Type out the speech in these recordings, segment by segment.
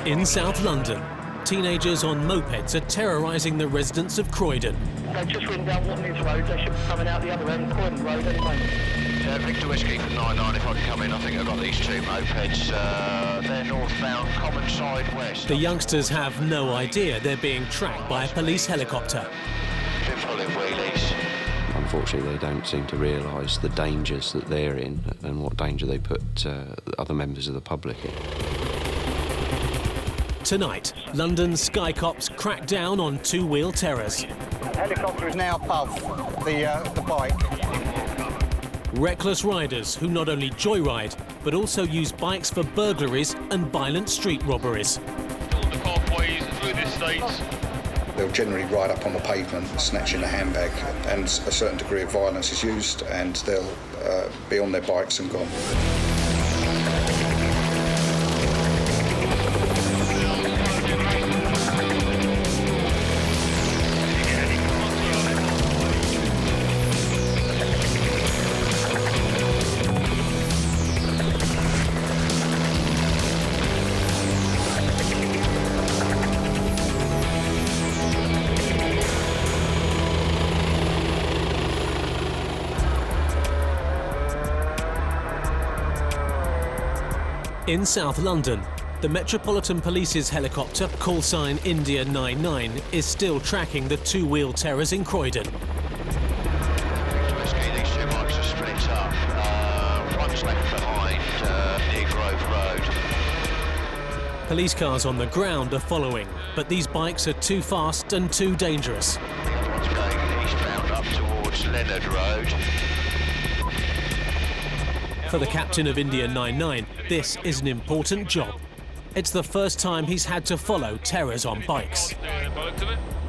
In South London, teenagers on mopeds are terrorising the residents of Croydon. They've just ridden down Watney's Road. They should be coming out the other end, Croydon Road, any moment. Victor Whiskey from 99, if I can come in. I think I've got these two mopeds. They're northbound, common side west. The youngsters have no idea they're being tracked by a police helicopter. Been pulling wheelies. Unfortunately, they don't seem to realise the dangers that they're in and what danger they put other members of the public in. Tonight, London's Sky Cops crack down on two-wheel terrors. The helicopter is now above the bike. Reckless riders who not only joyride, but also use bikes for burglaries and violent street robberies. On the pathways, through the estates. They'll generally ride up on the pavement, snatching a handbag, and a certain degree of violence is used, and they'll be on their bikes and gone. In South London, the Metropolitan Police's helicopter, call sign India 99, is still tracking the two-wheel terrors in Croydon. These two bikes are split up. One's left behind near Grove Road. Police cars on the ground are following, but these bikes are too fast and too dangerous. The other one's going eastbound up towards Leonard Road. For the captain of India 99, this is an important job. It's the first time he's had to follow terrors on bikes.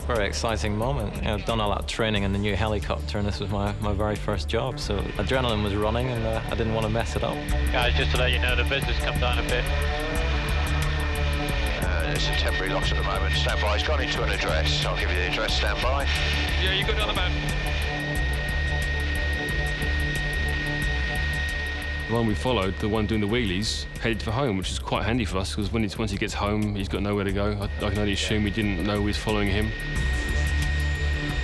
Very exciting moment. I've done all that training in the new helicopter, and this was my very first job, so adrenaline was running, and I didn't want to mess it up. Guys, just to let you know, the business come down a bit. There's a temporary loss at the moment. Stand by. He's gone into an address. I'll give you the address. Stand by. Yeah, you got the other man. The one we followed, the one doing the wheelies, headed for home, which is quite handy for us because once he gets home, he's got nowhere to go. I can only assume he didn't know we was following him.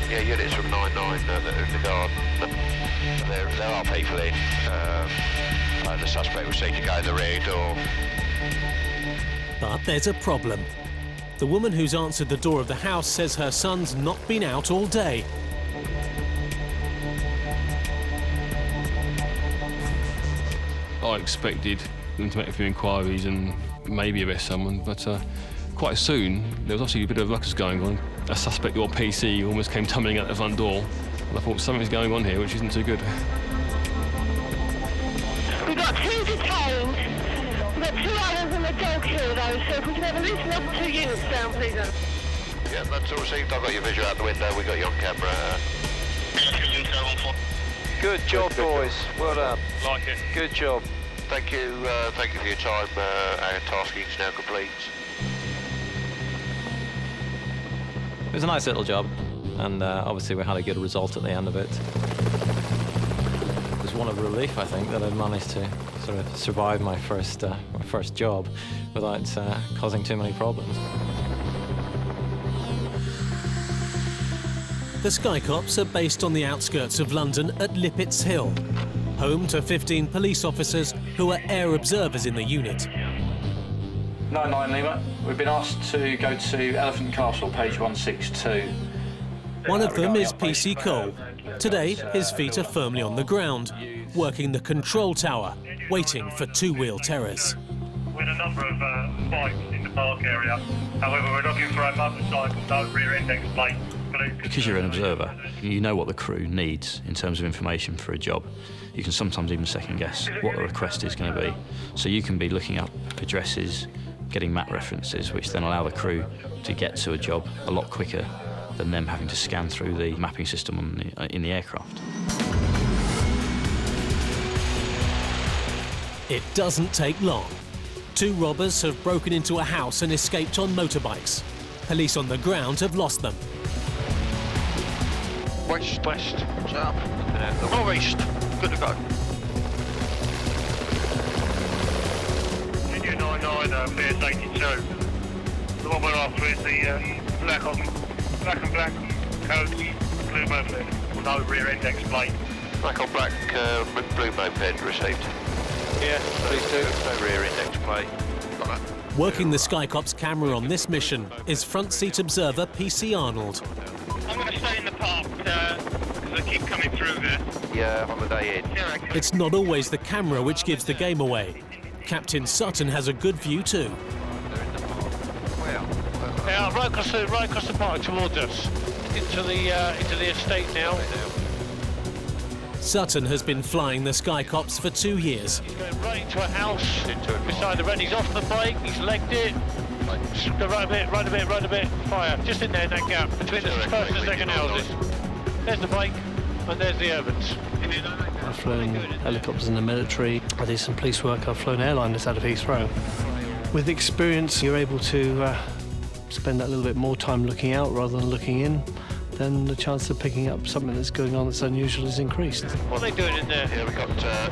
Yeah, units from 99 that are in the garden. There are people in. The suspect was seen to go in the rear door. But there's a problem. The woman who's answered the door of the house says her son's not been out all day. I expected them to make a few inquiries and maybe arrest someone, but quite soon there was obviously a bit of ruckus going on. A suspect or PC almost came tumbling out the front door, and I thought something's going on here which isn't too good. We've got two detained. We've got two others and a dog here, though, so if we can have at least another 2 units down, please. Yeah, that's all received. I've got your visual out the window. We've got you on camera. Good job, boys. Well done. Like it. Good job. Thank you for your time. Our tasking is now complete. It was a nice little job, and obviously we had a good result at the end of it. It was one of relief, I think, that I'd managed to sort of survive my first job without causing too many problems. The Sky Cops are based on the outskirts of London at Lippets Hill, home to 15 police officers who are air observers in the unit. 99 Lima, we've been asked to go to Elephant Castle, page 162. One of them is PC Cole. Today, his feet are firmly on the ground, working the control tower, waiting for two-wheel terrors. With a number of bikes in the park area. However, we're looking for a motorcycle, no rear index plate. Because you're an observer, you know what the crew needs in terms of information for a job. You can sometimes even second guess what the request is going to be. So you can be looking up addresses, getting map references, which then allow the crew to get to a job a lot quicker than them having to scan through the mapping system in the aircraft. It doesn't take long. Two robbers have broken into a house and escaped on motorbikes. Police on the ground have lost them. West, up, northeast, good to go. India 99, PS82. The one we're after is the black and black coat, blue moped, no rear index plate. Black on black blue moped received. Yeah, please do. No rear index plate. Got that. Working the Sky Cops camera on this mission is front seat observer PC Arnold. I'm going to stay in the park because they keep coming through there. Yeah, holiday inn. It's not always the camera which gives the game away. Captain Sutton has a good view too. Yeah, right across the park towards us. Into the estate now. Sutton has been flying the Sky Cops for 2 years. He's going right into a house beside the red. He's off the bike, he's legged it. Go right a bit, fire. Just in there, in that gap, between the first and second houses. There's the bike, and there's the Evans. I've flown helicopters in the military. I did some police work. I've flown airliners out of Heathrow. With experience, you're able to spend that little bit more time looking out rather than looking in. Then the chance of picking up something that's going on that's unusual is increased. What are they doing in there? Yeah, we've got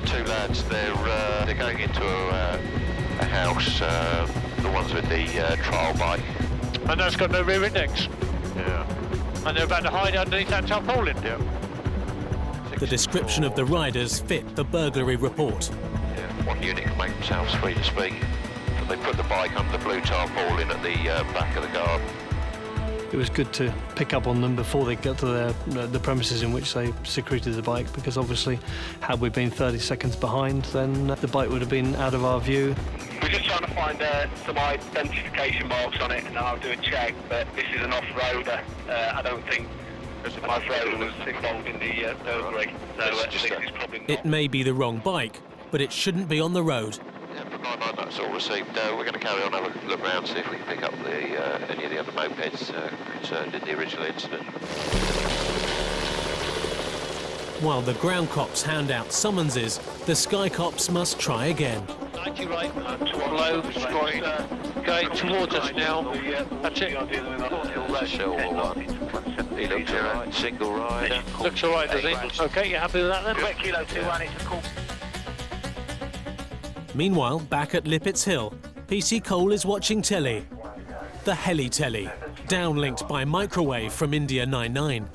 two lads. They're going into a house. The ones with the trial bike. And that's got no rear index. Yeah. And they're about to hide underneath that tarpaulin. Yeah. The description of the riders fit the burglary report. Yeah. One unit can make themselves free to speak. But they put the bike under the blue tarpaulin at the back of the garden. It was good to pick up on them before they got to the premises in which they secreted the bike, because obviously had we been 30 seconds behind, then the bike would have been out of our view. We're just trying to find some identification marks on it, and I'll do a check, but this is an off-roader. I don't think an off-roader was involved in the burglary, so this is probably not. It may be the wrong bike, but it shouldn't be on the road. Yeah, for 99, that's all received. We're going to carry on, have a look around, see if we can pick up any of the other mopeds concerned in the original incident. While the ground cops hand out summonses, the Sky Cops must try again. 90 right, low, straight, going towards us now. That's it. Silver one. He looks alright. Single rider. Looks alright, does he? Okay, you happy with that then? Kilo 21, it's a call. Meanwhile, back at Lippets Hill, PC Cole is watching telly. The heli telly, downlinked by microwave from India 99.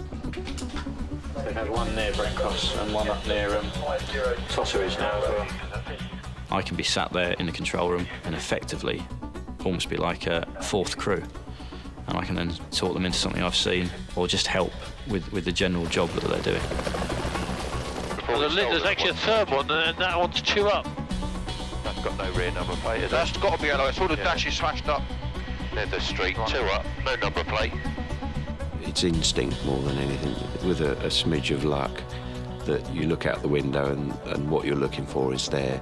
They had one near Brent Cross and one up near Totteridge now as well. I can be sat there in the control room and effectively almost be like a fourth crew. And I can then talk them into something I've seen or just help with the general job that they're doing. Well, there's actually a third one, and that one's 2 up. That's got no rear number plate, is it? That's got to be alloy. It's all the dashes smashed up. Near the street, 2 up, no number plate. It's instinct more than anything, with a smidge of luck that you look out the window and what you're looking for is there.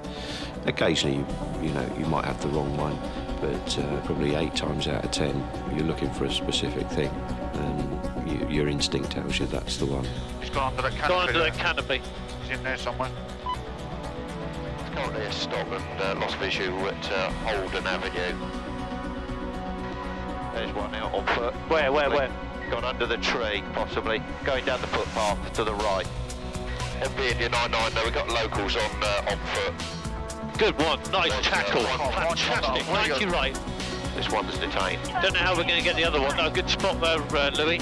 Occasionally, you might have the wrong one, but probably 8 times out of 10, you're looking for a specific thing, and your instinct tells you that's the one. It's gone under that canopy. Gone under that canopy. It's in there somewhere. It's currently a stop and lost visual at Holden Avenue. There's one out on foot. Where? Gone under the tree, possibly. Going down the footpath to the right. MB India 99, no, we've got locals on foot. Good one, nice tackle. Fantastic, 90 right. This one's detained. Don't know how we're going to get the other one. No, good spot there, Louis.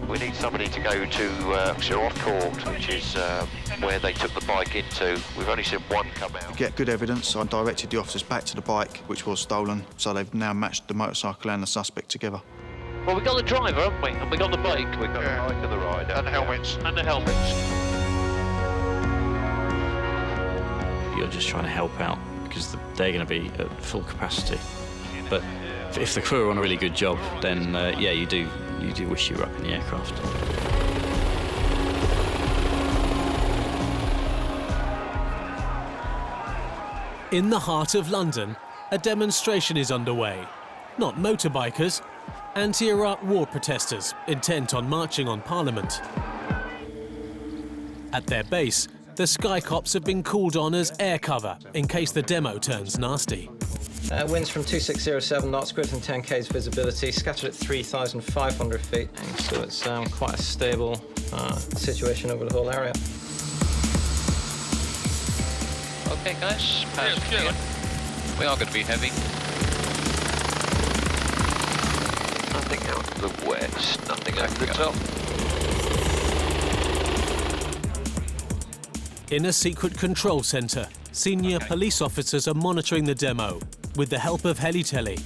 We need somebody to go to Sherrod Court, which is where they took the bike into. We've only seen one come out. To get good evidence, I directed the officers back to the bike, which was stolen, so they've now matched the motorcycle and the suspect together. Well, we got the driver, haven't we? And we got the bike. We've got the bike and the rider. And the helmets. And the helmets. You're just trying to help out because they're going to be at full capacity. But if the crew are on a really good job, then yeah, you do wish you were up in the aircraft. In the heart of London, a demonstration is underway. Not motorbikers, anti-Iraq war protesters intent on marching on Parliament. At their base, the Sky Cops have been called on as air cover in case the demo turns nasty. Winds from 2607 knots, greater than 10 k's visibility, scattered at 3,500 feet. So it's quite a stable situation over the whole area. Okay, guys, we are going to be heavy. Nothing out to the west, nothing over the top. In a secret control centre, senior police officers are monitoring the demo with the help of heli-tele.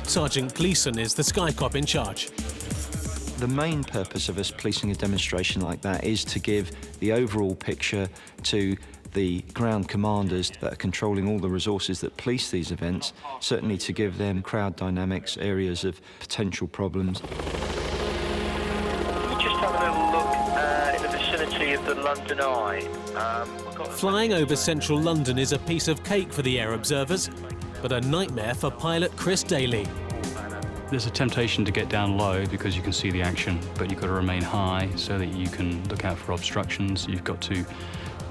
Sergeant Gleeson is the Sky Cop in charge. The main purpose of us policing a demonstration like that is to give the overall picture to the ground commanders that are controlling all the resources that police these events, certainly to give them crowd dynamics, areas of potential problems. Just have a little look in the vicinity of the London Eye. Flying over central London is a piece of cake for the air observers, but a nightmare for pilot Chris Daly. There's a temptation to get down low because you can see the action, but you've got to remain high so that you can look out for obstructions. You've got to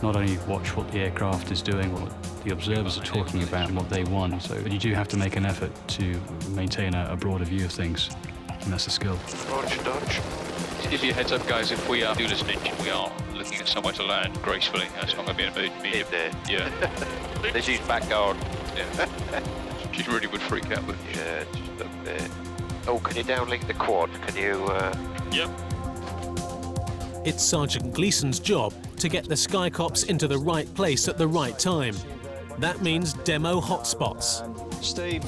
not only watch what the aircraft is doing, what the observers are talking about and what they want, but you do have to make an effort to maintain a broader view of things, and that's a skill. Dodge, dodge. To give you a heads up, guys, if we are do listen engine, we are looking at somewhere to land gracefully. That's not going to be in a mood. In there. Yeah. This is back garden. Yeah. She really would freak out, wouldn't she? Yeah, just up there. Oh, can you downlink the quad? Can you... Yep. It's Sergeant Gleeson's job to get the Sky Cops into the right place at the right time. That means demo hotspots. Steve,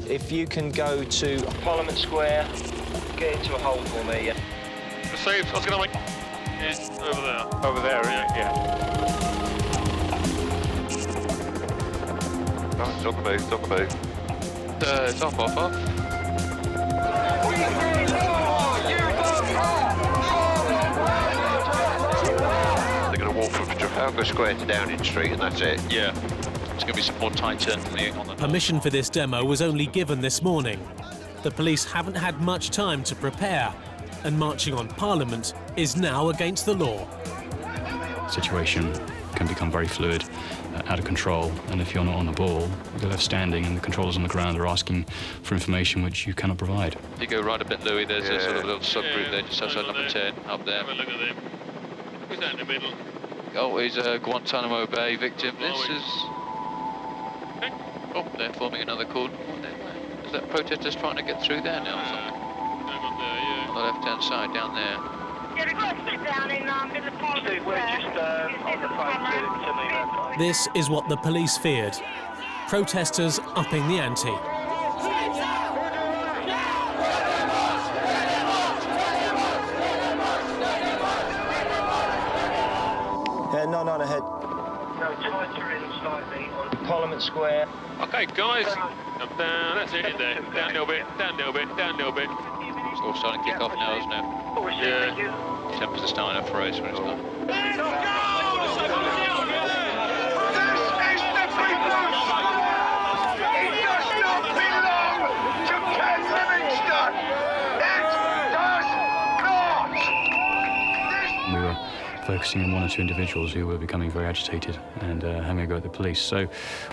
if you can go to Parliament Square, get into a hole for me. Received. I was going to make... Yeah, over there. Over there, yeah. Right, it's on the move, it's on the move. It's off. They're going to walk from Trafalgar Square to Downing Street and that's it? Yeah. There's going to be some more tight turn on the... Permission for this demo was only given this morning. The police haven't had much time to prepare, and marching on Parliament is now against the law. The situation can become very fluid, out of control, and if you're not on the ball, you're left standing and the controllers on the ground are asking for information which you cannot provide. If you go right a bit, Louis, there's a sort of little subgroup there just outside number 10, up there. Have a look at them. Who's that in the middle? Oh, he's a Guantanamo Bay victim. This is... Oh, they're forming another cordon. Is that protesters trying to get through there now? On the left-hand side, down there. Yeah, we've got to sit down in middle of Parliament. Steve, we're just on the phone to me, man. This is what the police feared. Protesters upping the ante. Yeah, 9 ahead. No, tighter in slightly on Parliament Square. Okay, guys. Up, down, that's it, in there. Down a little bit, down a little bit, down a little bit. It's all starting to kick off now, isn't it? Yeah. Tempers are starting up for race when it's done. We were focusing on 1 or 2 individuals who were becoming very agitated and having a go at the police. So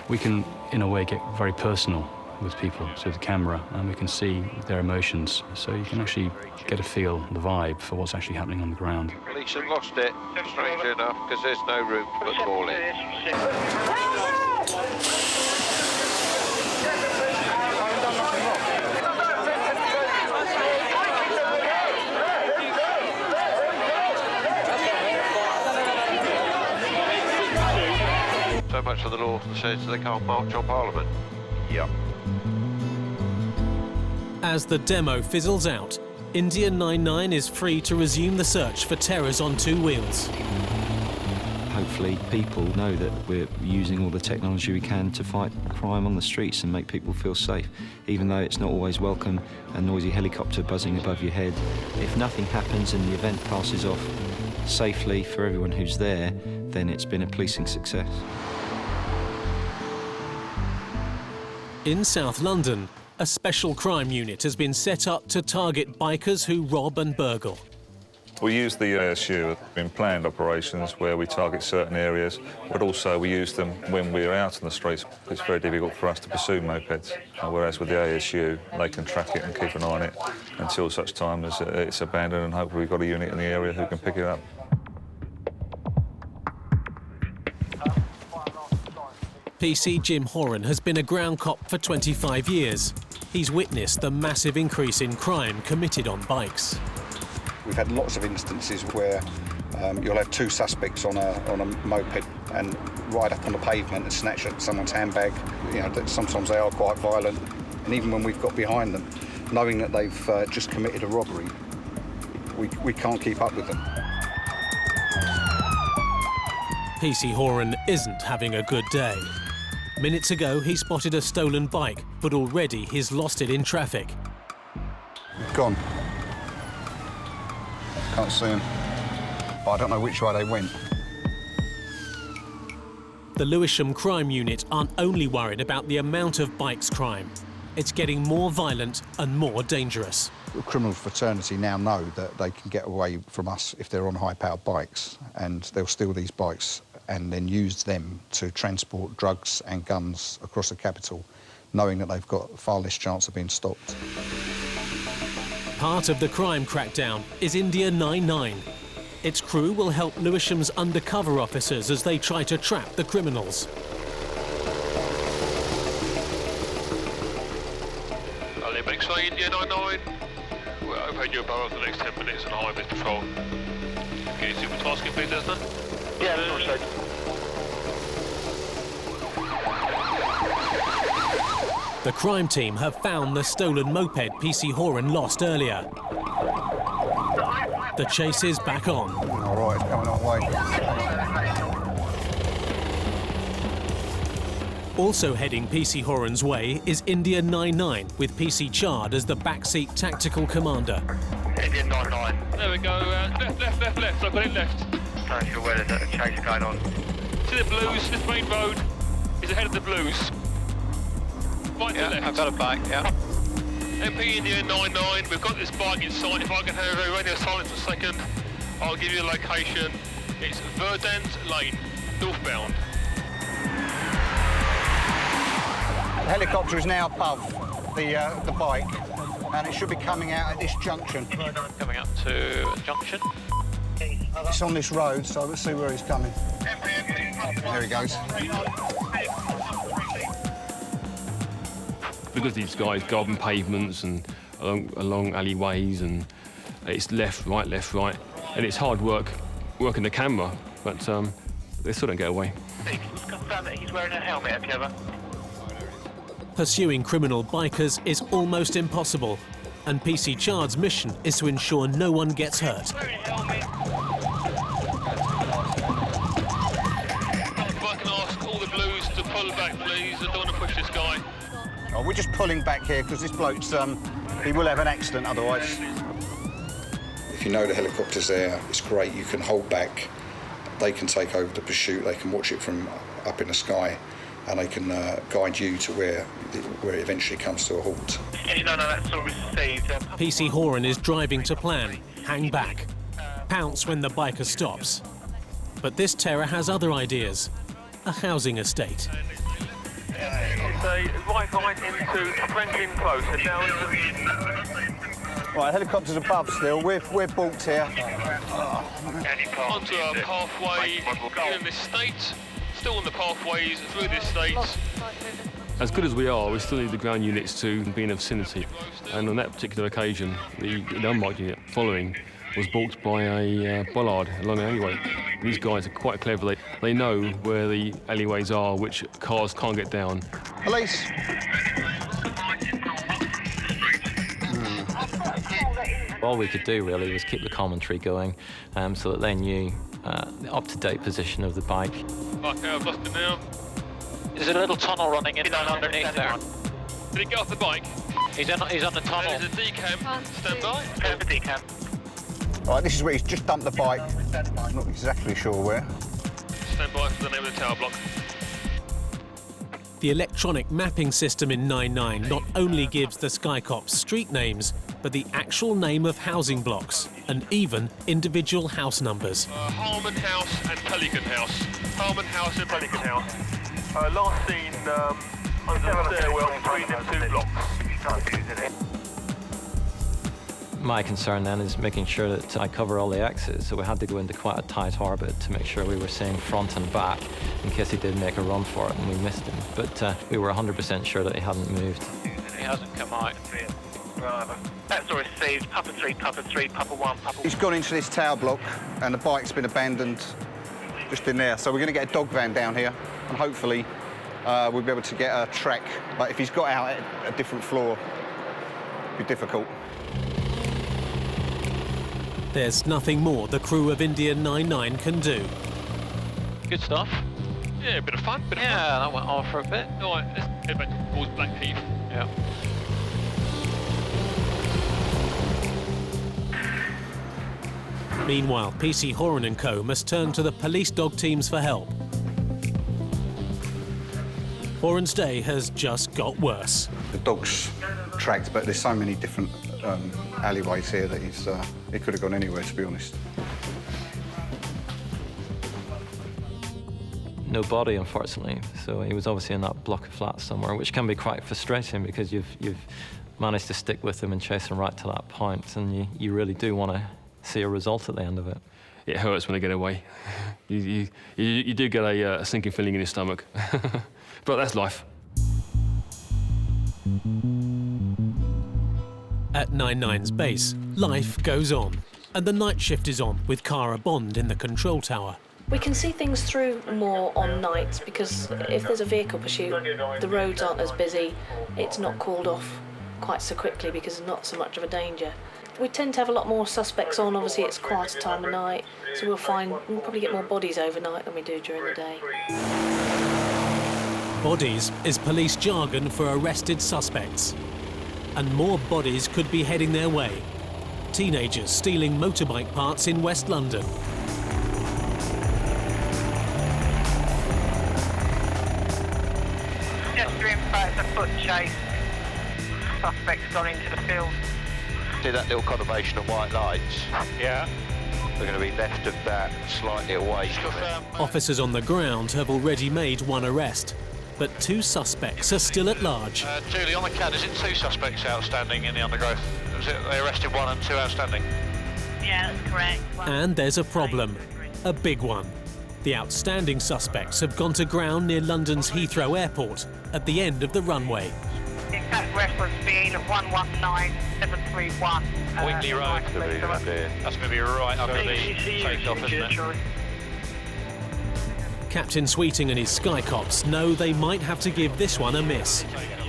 we can, in a way, get very personal with people through the camera, and we can see their emotions. So you can actually get a feel, the vibe for what's actually happening on the ground. Police have lost it, strangely enough, because there's no room to put the ball in. So much of the law says they can't march on Parliament. Yeah. As the demo fizzles out, India 99 is free to resume the search for terrors on 2 wheels. Hopefully people know that we're using all the technology we can to fight crime on the streets and make people feel safe, even though it's not always welcome, a noisy helicopter buzzing above your head. If nothing happens and the event passes off safely for everyone who's there, then it's been a policing success. In South London, a special crime unit has been set up to target bikers who rob and burgle. We use the ASU in planned operations where we target certain areas, but also we use them when we're out on the streets. It's very difficult for us to pursue mopeds, whereas with the ASU, they can track it and keep an eye on it until such time as it's abandoned, and hopefully we've got a unit in the area who can pick it up. PC Jim Horan has been a ground cop for 25 years. He's witnessed the massive increase in crime committed on bikes. We've had lots of instances where you'll have two suspects on a moped and ride up on the pavement and snatch at someone's handbag. You know, sometimes they are quite violent, and even when we've got behind them, knowing that they've just committed a robbery, we can't keep up with them. PC Horan isn't having a good day. Minutes ago, he spotted a stolen bike, but already he's lost it in traffic. Gone. Can't see them. But I don't know which way they went. The Lewisham Crime Unit aren't only worried about the amount of bikes crime. It's getting more violent and more dangerous. The criminal fraternity now know that they can get away from us if they're on high-powered bikes, and they'll steal these bikes and then use them to transport drugs and guns across the capital, knowing that they've got far less chance of being stopped. Part of the crime crackdown is India 99. Its crew will help Lewisham's undercover officers as they try to trap the criminals. X-ray India 99. Well, I've had your borough for the next 10 minutes and highway patrol. Can you see what task it please, Desna? Yeah, that's all right. The crime team have found the stolen moped PC Horan lost earlier. The chase is back on. All right, it's coming our way. Also heading PC Horan's way is India 99, with PC Chard as the backseat tactical commander. India 99. There we go, left. I've got it left. Don't feel where there's a chase going on. To the blues, this main road is ahead of the blues. Right to left. I've got a bike, yeah. MP India 99, we've got this bike in sight. If I can have a radio silence for a second, I'll give you a location. It's Verdant Lane, northbound. The helicopter is now above the bike, and it should be coming out at this junction. Coming up to a junction. It's on this road, so let's see where he's coming. There he goes. Because these guys go on pavements and along alleyways, and it's left, right, and it's hard work working the camera, but they still don't get away. Can you confirm that he's wearing a helmet, have you ever? Pursuing criminal bikers is almost impossible, and PC Chard's mission is to ensure no one gets hurt. If I can ask all the blues to pull back, please. I don't want to push this guy. Oh, we're just pulling back here because this bloke's, he will have an accident otherwise. If you know the helicopter's there, it's great. You can hold back. They can take over the pursuit. They can watch it from up in the sky, and they can guide you to where it eventually comes to a halt. No, that's all received. PC Horan is driving to plan, hang back, pounce when the biker stops. But this terror has other ideas. A housing estate. It's a right line into Franklin Close and down to... Right, helicopter's above still. We're balked here. Onto a pathway in this state. Still on the pathways through this state. As good as we are, we still need the ground units to be in the vicinity. And on that particular occasion, the unmarked unit following was balked by a bollard along an alleyway. These guys are quite clever. They know where the alleyways are, which cars can't get down. Police. All we could do really was keep the commentary going so that they knew the up-to-date position of the bike. Okay, I've lost it now. There's a little tunnel running in underneath there. Did he get off the bike? He's on the tunnel. There's a decam. Stand by. Prepare for decam. Right, this is where he's just dumped the bike. I'm not exactly sure where. Stand by for the name of the tower block. The electronic mapping system in 99 not only gives the Sky Cops street names, but the actual name of housing blocks and even individual house numbers. Harmon House and Pelican House. Harmon House and Pelican House. Last seen under the stairwell between the two blocks. My concern then is making sure that I cover all the exits, so we had to go into quite a tight orbit to make sure we were seeing front and back in case he did make a run for it and we missed him. But we were 100% sure that he hadn't moved. He hasn't come out. That's all received. Papa 3, Papa 3, Papa 1, Papa... He's gone into this tower block and the bike's been abandoned just in there. So we're going to get a dog van down here and hopefully we'll be able to get a track. But if he's got out at a different floor, it'll be difficult. There's nothing more the crew of India 99 can do. Good stuff. Yeah, a bit of fun, Yeah, that went on for a bit. All right, let's head back towards Blackheath. Yeah. Meanwhile, PC Horan and Co must turn to the police dog teams for help. Horan's day has just got worse. The dog's tracked, but there's so many different alleyways here that he could have gone anywhere, to be honest. No body, unfortunately. So he was obviously in that block of flats somewhere, which can be quite frustrating because you've managed to stick with him and chase him right to that point, and you really do want to see a result at the end of it. It hurts when they get away. You do get a sinking feeling in your stomach. But that's life. At 99's base, life goes on, and the night shift is on with Cara Bond in the control tower. We can see things through more on nights because if there's a vehicle pursuit, the roads aren't as busy, it's not called off quite so quickly because there's not so much of a danger. We tend to have a lot more suspects on, obviously it's quieter time of night, so we'll probably get more bodies overnight than we do during the day. Bodies is police jargon for arrested suspects. And more bodies could be heading their way. Teenagers stealing motorbike parts in West London. Pedestrian fights a foot chase. Suspect's gone into the field. See that little conurbation of white lights? Yeah. We're going to be left of that, slightly away from it. Officers on the ground have already made one arrest, but 2 suspects are still at large. Julie, on the CAD, is it 2 suspects outstanding in the undergrowth? They arrested 1 and 2 outstanding? Yeah, that's correct. And there's a problem, a big one. The outstanding suspects have gone to ground near London's Heathrow Airport at the end of the runway. The exact reference being 119731. Wheatley Road. That's going to be right under the takeoff, isn't it? Captain Sweeting and his Sky Cops know they might have to give this one a miss.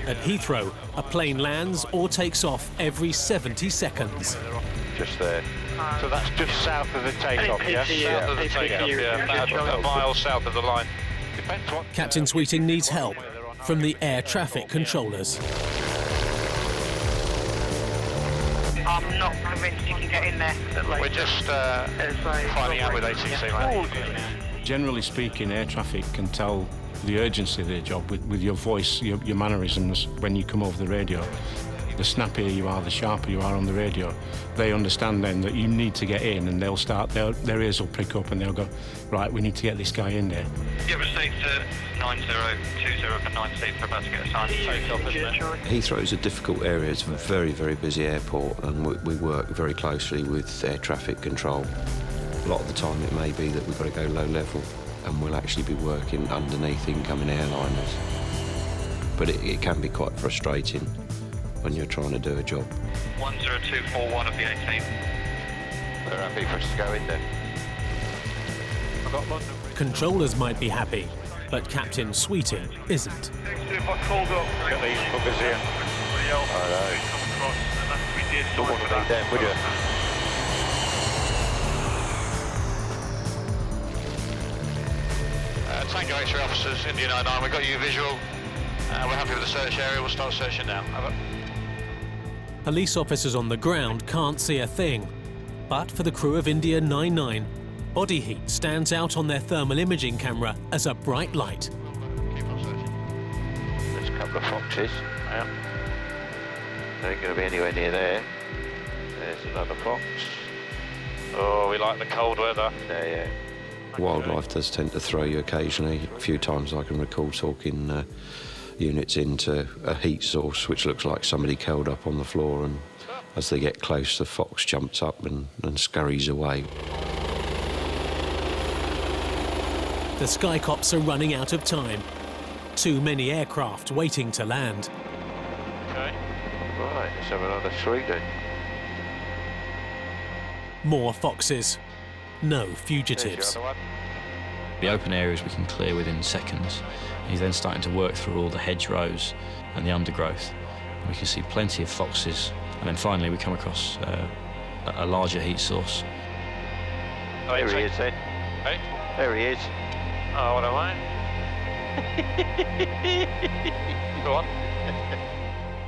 At Heathrow, a plane lands or takes off every 70 seconds. Just there. So that's just south of the takeoff, yeah? South of the takeoff, yeah. About a mile south of the line. Depends what... Captain Sweeting needs help from the air traffic controllers. I'm not convinced you can get in there. We're just finding out with ATC, mate. Generally speaking, air traffic can tell the urgency of their job with your voice, your mannerisms when you come over the radio. The snappier you are, the sharper you are on the radio. They understand then that you need to get in, and they'll start, their ears will prick up and they'll go, right, we need to get this guy in there. You have received 9020 for 9 seats for about to get assigned to take off, isn't it? Heathrow is a difficult area. It's a very, very busy airport, and we work very closely with air traffic control. A lot of the time it may be that we've got to go low level, and we'll actually be working underneath incoming airliners. But it can be quite frustrating when you're trying to do a job. 10241 of the 18th. They're happy for us to go in then. Controllers might be happy, but Captain Sweeting isn't. If I called up, get these fuckers here. Don't want to need them, would you? Tango X-ray officers, India 99, we've got you visual. We're happy with the search area, we'll start searching now. Over. Police officers on the ground can't see a thing. But for the crew of India 99, body heat stands out on their thermal imaging camera as a bright light. Keep on searching. There's a couple of foxes. Yeah. They ain't going to be anywhere near there. There's another fox. Oh, we like the cold weather. Yeah. Wildlife does tend to throw you occasionally. A few times I can recall talking units into a heat source which looks like somebody curled up on the floor, and as they get close the fox jumps up and scurries away. The Sky Cops are running out of time. Too many aircraft waiting to land. Okay. Right, let's have another sweep then. More foxes. No fugitives. The open areas we can clear within seconds. He's then starting to work through all the hedgerows and the undergrowth. We can see plenty of foxes, and then finally we come across a larger heat source. Oh, there he is then. Hey? There he is. Oh, what am I? Go on.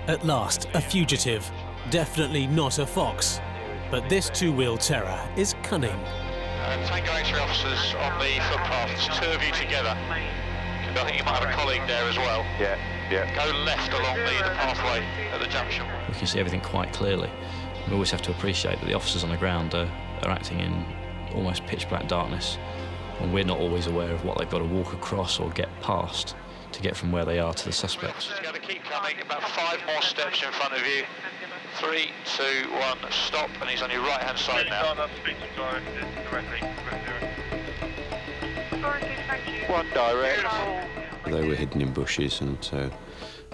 At last, a fugitive. Definitely not a fox. But this two-wheel terror is cunning. Tango X-ray officers on the footpath. There's two of you together. I think you might have a colleague there as well. Yeah, yeah. Go left along the pathway at the junction. We can see everything quite clearly. We always have to appreciate that the officers on the ground are acting in almost pitch black darkness, and we're not always aware of what they've got to walk across or get past to get from where they are to the suspects. Just got to keep coming, about 5 more steps in front of you. 3, 2, 1, stop, and he's on your right-hand side now. One direct. They were hidden in bushes, and so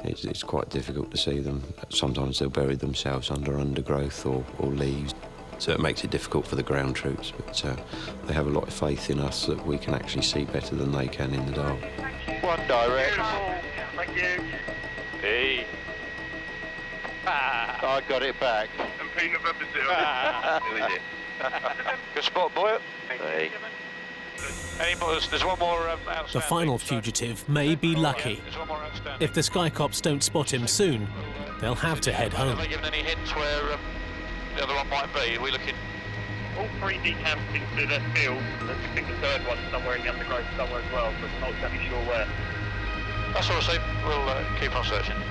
it's quite difficult to see them. Sometimes they'll bury themselves under undergrowth or leaves, so it makes it difficult for the ground troops, but they have a lot of faith in us that we can actually see better than they can in the dark. One direct. Thank you. Hey. I got it back. MP November 0. Who is it? Good spot, boy. Hey. Any more? There's one more outstanding. The final fugitive may be lucky. If the Sky Cops don't spot him soon, they'll have to head home. Have they given any hints where the other one might be? Are we looking? All 3 decamped into the field. I think the third one's somewhere in the undergrowth somewhere as well, but not exactly sure where. That's all I say. We'll keep on searching.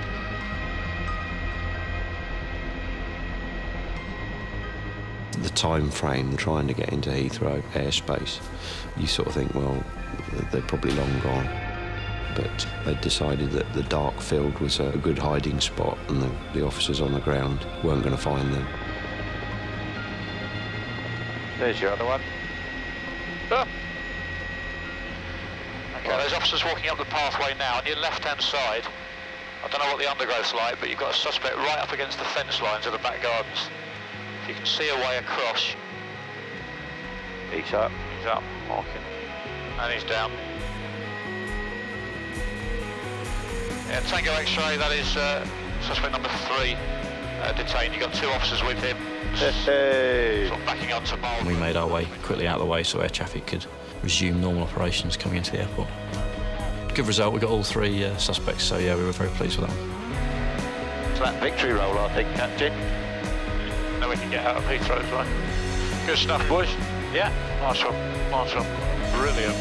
The time frame, trying to get into Heathrow airspace, you sort of think, well, they're probably long gone. But they decided that the dark field was a good hiding spot, and the officers on the ground weren't going to find them. There's your other one. Oh. Okay, those officers walking up the pathway now on your left-hand side. I don't know what the undergrowth's like, but you've got a suspect right up against the fence lines of the back gardens. If you can see a way across. He's up. He's up, marking. And he's down. Yeah, Tango X-ray, that is suspect number 3 detained. You've got 2 officers with him. Hey. Sort of backing onto Mole. We made our way quickly out of the way so air traffic could resume normal operations coming into the airport. Good result, we got all 3 suspects, so yeah, we were very pleased with that one. It's that victory roll, I think, Captain. Now we can get out of Heathrow as well. Good stuff, boys. Yeah. Nice one. Nice one. Brilliant.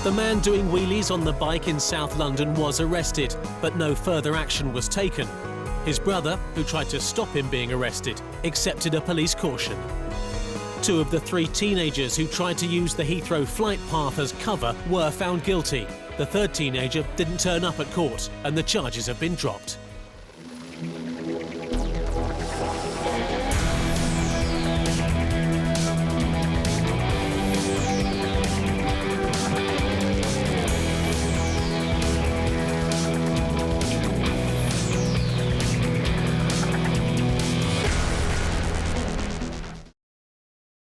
The man doing wheelies on the bike in South London was arrested, but no further action was taken. His brother, who tried to stop him being arrested, accepted a police caution. 2 of the 3 teenagers who tried to use the Heathrow flight path as cover were found guilty. The 3rd teenager didn't turn up at court, and the charges have been dropped.